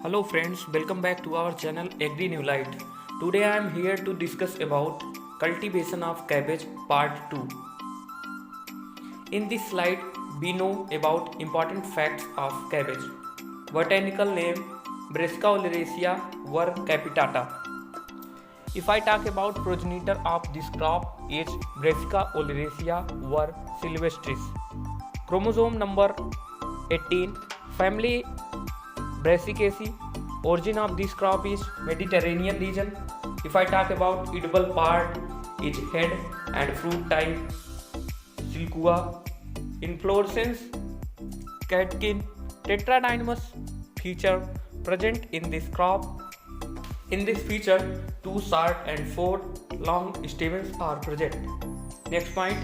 Hello friends, welcome back to our channel Agri New Light. Today I am here to discuss about cultivation of cabbage part 2. In this slide we know about important facts of cabbage. Botanical name Brassica oleracea var. Capitata. If I talk about progenitor of this crop is Brassica oleracea var. Silvestris. Chromosome number 18, family Brassicaceae. Origin of this crop is Mediterranean region. If I talk about edible part is head and fruit type Silkua. Inflorescence catkin tetradynamous feature present in this crop. In this feature, 2 short and 4 long stamens are present. Next point,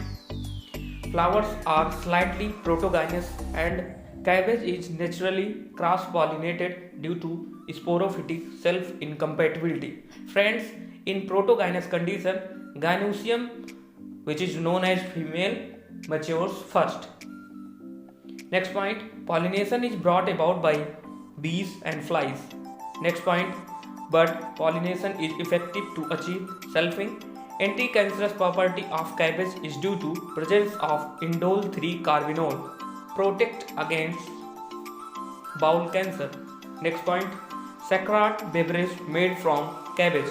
flowers are slightly protogynous and cabbage is naturally cross-pollinated due to sporophytic self-incompatibility. Friends, in protogynous condition, gynoecium, which is known as female, matures first. Next point, pollination is brought about by bees and flies. Next point, but pollination is effective to achieve selfing. Anti-cancerous property of cabbage is due to presence of indole 3 carbinol, protect against bowel cancer. Next point, saccharat beverage made from cabbage.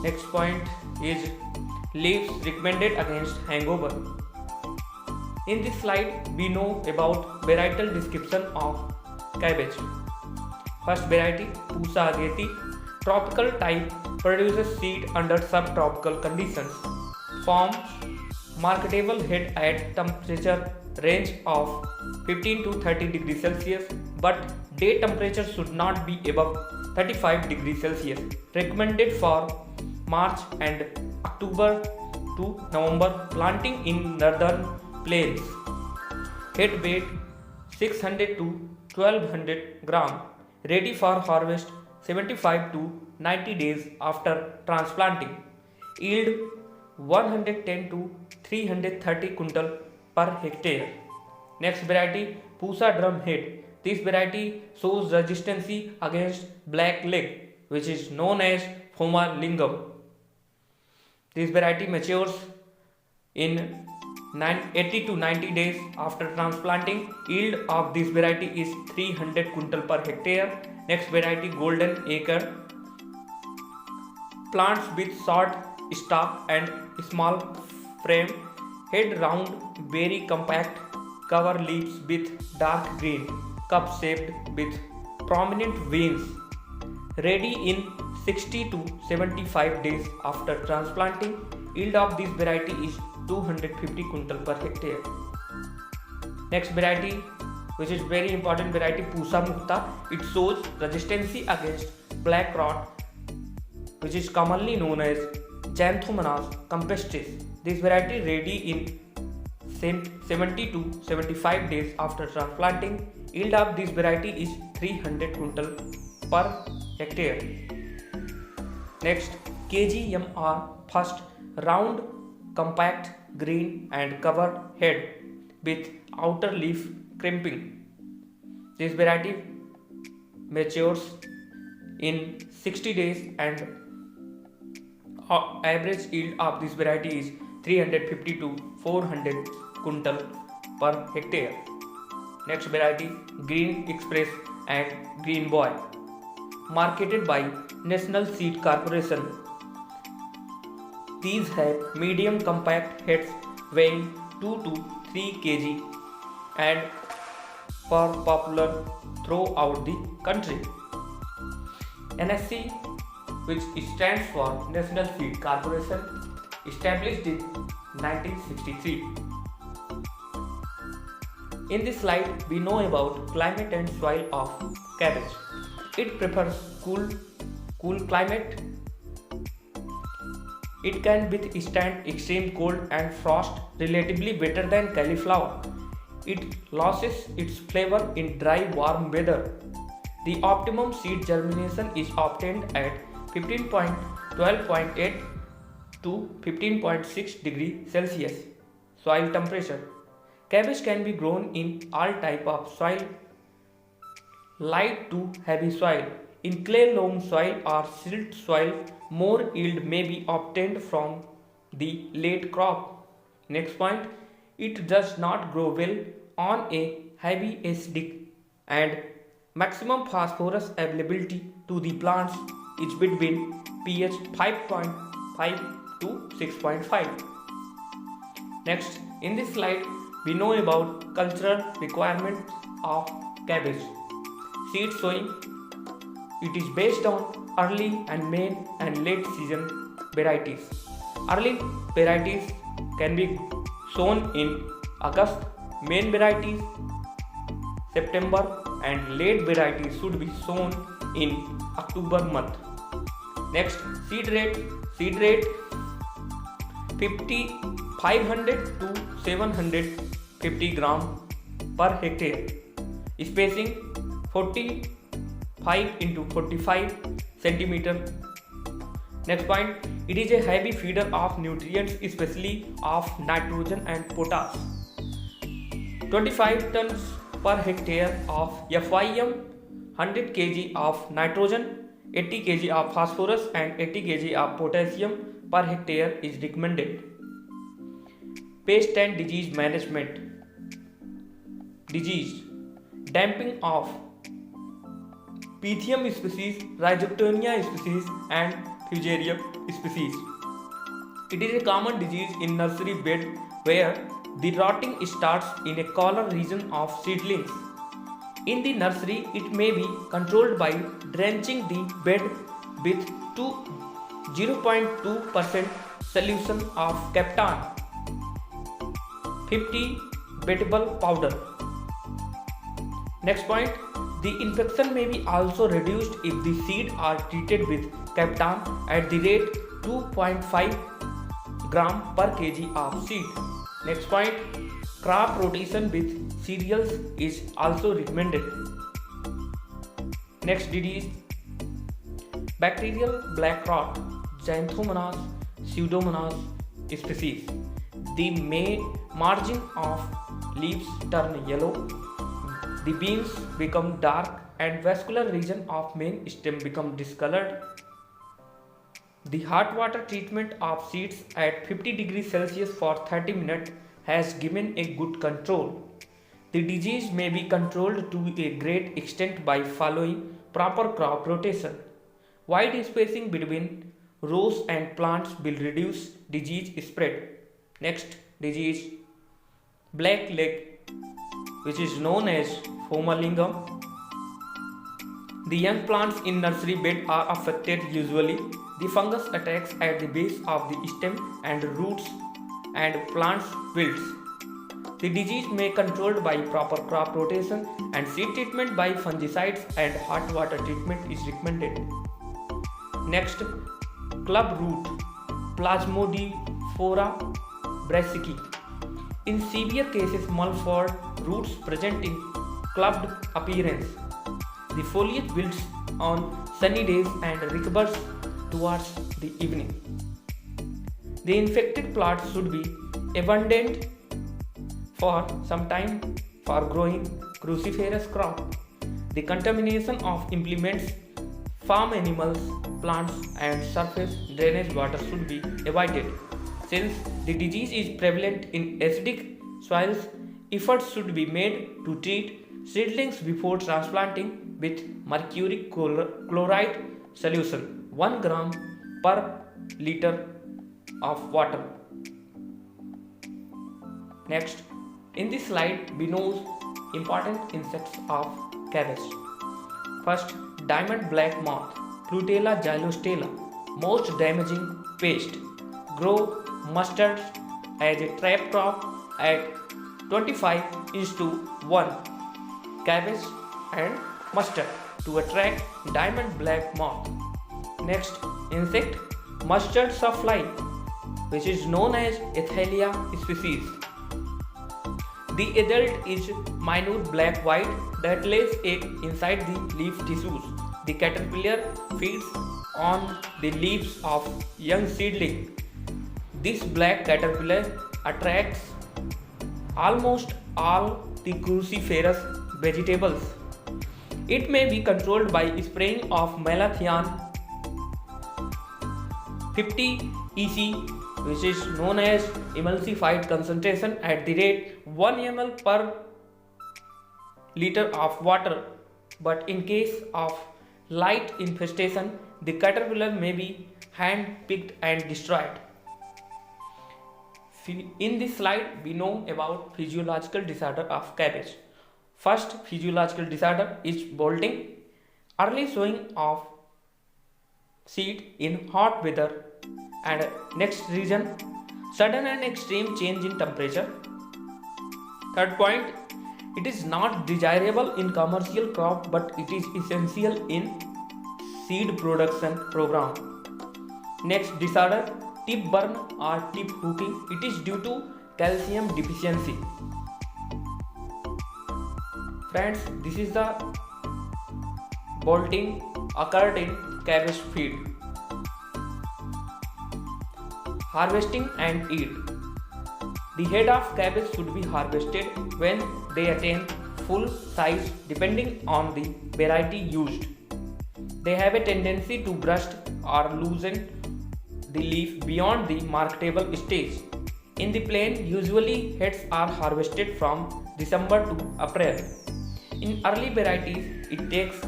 Next point is leaves recommended against hangover. In this slide we know about varietal description of cabbage. First variety Pusa ageti, tropical type, produces seed under subtropical conditions. Forms marketable head at temperature range of 15 to 30 degrees Celsius, but day temperature should not be above 35 degrees Celsius. Recommended for March and October to November, planting in northern plains. Head weight 600 to 1200 gram. Ready for harvest 75 to 90 days after transplanting. Yield 110 to 330 quintal per hectare. Next variety Pusa drumhead. This variety shows resistance against black leg, which is known as Phoma lingam. This variety matures in 80 to 90 days after transplanting. Yield of this variety is 300 quintal per hectare. Next variety golden acre. Plants with short stalk and small frame. Head round, very compact. Cover leaves with dark green. Cup shaped with prominent veins. Ready in 60 to 75 days after transplanting. Yield of this variety is 250 quintal per hectare. Next variety, which is very important variety Pusa mukta. It shows resistance against black rot, which is commonly known as Xanthomonas campestris. This variety ready in 70 to 75 days after transplanting. Yield of this variety is 300 quintal per hectare. Next, KGMR first, round, compact, green and covered head with outer leaf crimping. This variety matures in 60 days and average yield of this variety is 350 to 400 quintal per hectare. Next variety Green Express and Green Boy, marketed by National Seed Corporation. These have medium compact heads weighing 2 to 3 kg and are popular throughout the country. NSC, which stands for National Seed Corporation, established in 1963. In this slide, we know about climate and soil of cabbage. It prefers cool climate. It can withstand extreme cold and frost relatively better than cauliflower. It loses its flavor in dry, warm weather. The optimum seed germination is obtained at 12.8 to 15.6 degree Celsius soil temperature. Cabbage can be grown in all type of soil light to heavy soil. In clay loam soil or silt soil, more yield may be obtained from the late crop. Next point, it does not grow well on a heavy acidic and maximum phosphorus availability to the plants is between pH 5.5 to 6.5. Next, in this slide, we know about cultural requirements of cabbage. Seed sowing. It is based on early and main and late season varieties. Early varieties can be sown in August, main varieties September, and late varieties should be sown in October month. Next, seed rate. Seed rate 500 to 750 gram per hectare. Spacing 45 into 45 centimeter. Next point, it is a heavy feeder of nutrients, especially of nitrogen and potash. 25 tons per hectare of FIM, 100 kg of nitrogen, 80 kg of phosphorus and 80 kg of potassium per hectare is recommended. Pest and disease management. Disease. Damping of Pythium species, Rhizoctonia species and Fusarium species. It is a common disease in nursery bed where the rotting starts in a collar region of seedlings. In the nursery, it may be controlled by drenching the bed with 0.2% solution of Captan 50 beatable powder. Next point, the infection may be also reduced if the seed are treated with Captan at the rate 2.5 gram per kg of seed. Next point, crop rotation with cereals is also recommended. Next disease, bacterial black rot, Xanthomonas pseudomonas species. The margin of leaves turn yellow, the beans become dark and vascular region of main stem become discolored. The hot water treatment of seeds at 50 degrees Celsius for 30 minutes has given a good control. The disease may be controlled to a great extent by following proper crop rotation. Wide spacing between rows and plants will reduce disease spread. Next disease, black leg, which is known as Fomalingam. The young plants in nursery bed are affected usually. The fungus attacks at the base of the stem and roots and plants wilts. The disease may be controlled by proper crop rotation and seed treatment by fungicides and hot water treatment is recommended. Next, club root, Plasmodiphora brassicae. In severe cases, Mulford roots present in clubbed appearance. The foliage wilts on sunny days and recovers towards the evening. The infected plants should be abandoned for some time for growing cruciferous crop. The contamination of implements, farm animals, plants and surface drainage water should be avoided. Since the disease is prevalent in acidic soils, efforts should be made to treat seedlings before transplanting with mercury chloride solution 1 gram per liter of water. Next, in this slide we know important insects of cabbage. First, diamond black moth, Flutella xylostella, most damaging pest. Grow mustard as a trap crop at 25:1 cabbage and mustard to attract diamond black moth. Next, insect mustard sawfly, which is known as Athelia species. The adult is minute black white that lays egg inside the leaf tissues. The caterpillar feeds on the leaves of young seedling. This black caterpillar attracts almost all the cruciferous vegetables. It may be controlled by spraying of malathion 50 EC, which is known as emulsified concentration, at the rate 1 ml per liter of water. But in case of light infestation, the caterpillar may be hand picked and destroyed. In this slide, we know about physiological disorder of cabbage. First physiological disorder is bolting, early showing of seed in hot weather. And next reason, sudden and extreme change in temperature. Third point, it is not desirable in commercial crop, but it is essential in seed production program. Next disorder, tip burn or tip hooking. It is due to calcium deficiency. Friends, this is the bolting occurred in cabbage field. Harvesting and yield. The head of cabbage should be harvested when they attain full size depending on the variety used. They have a tendency to burst or loosen the leaf beyond the marketable stage. In the plain, usually heads are harvested from December to April. In early varieties, it takes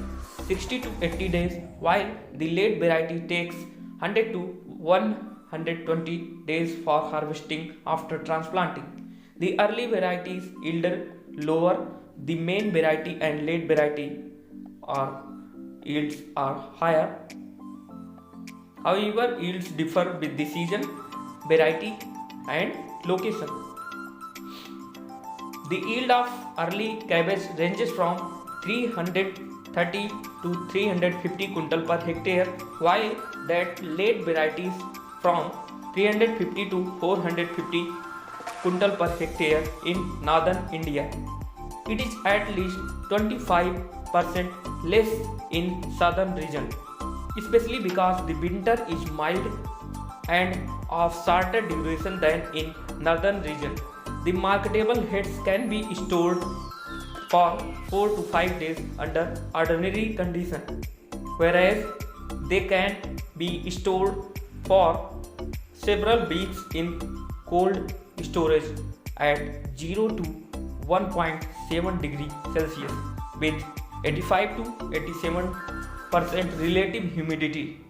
60 to 80 days, while the late variety takes 100 to 120 days for harvesting after transplanting. The early varieties yield lower, the main variety and late variety yields are higher. However, yields differ with the season, variety and location. The yield of early cabbage ranges from 330 to 350 quintal per hectare, while that late varieties from 350 to 450 quintal per hectare in northern India. It is at least 25% less in southern region, especially because the winter is mild and of shorter duration than in northern region. The marketable heads can be stored for 4 to 5 days under ordinary conditions, whereas they can be stored for several weeks in cold storage at 0 to 1.7 degree Celsius with 85 to 87% relative humidity.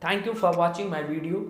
Thank you for watching my video.